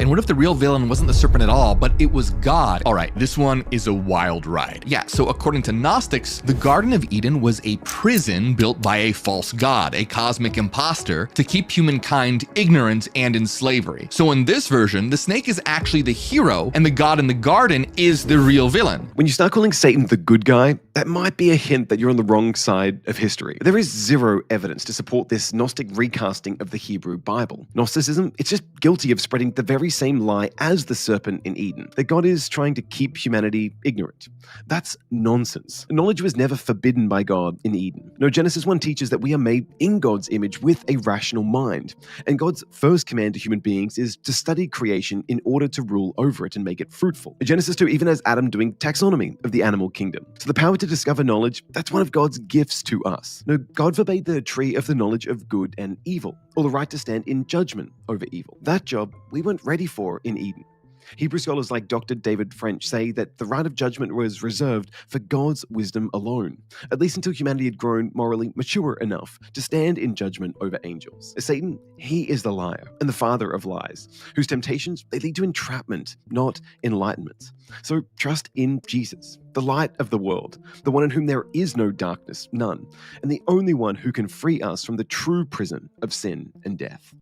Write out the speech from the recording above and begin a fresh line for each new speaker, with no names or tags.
And what if the real villain wasn't the serpent at all, but it was God? All right, this one is a wild ride. Yeah, so according to Gnostics, the Garden of Eden was a prison built by a false god, a cosmic imposter, to keep humankind ignorant and in slavery. So in this version, the snake is actually the hero, and the god in the garden is the real villain.
When you start calling Satan the good guy, that might be a hint that you're on the wrong side of history. There is zero evidence to support this Gnostic recasting of the Hebrew Bible. Gnosticism, it's just guilty of spreading the very same lie as the serpent in Eden, that God is trying to keep humanity ignorant. That's nonsense. Knowledge was never forbidden by God in Eden. No, Genesis 1 teaches that we are made in God's image with a rational mind, and God's first command to human beings is to study creation in order to rule over it and make it fruitful. Genesis 2 even has Adam doing taxonomy of the animal kingdom. So the power to discover knowledge, that's one of God's gifts to us. No, God forbade the tree of the knowledge of good and evil, or the right to stand in judgment over evil. That job we weren't ready for in Eden. Hebrew scholars like Dr. David French say that the right of judgment was reserved for God's wisdom alone, at least until humanity had grown morally mature enough to stand in judgment over angels. Satan, he is the liar and the father of lies, whose temptations, they lead to entrapment, not enlightenment. So trust in Jesus, the light of the world, the one in whom there is no darkness, none, and the only one who can free us from the true prison of sin and death.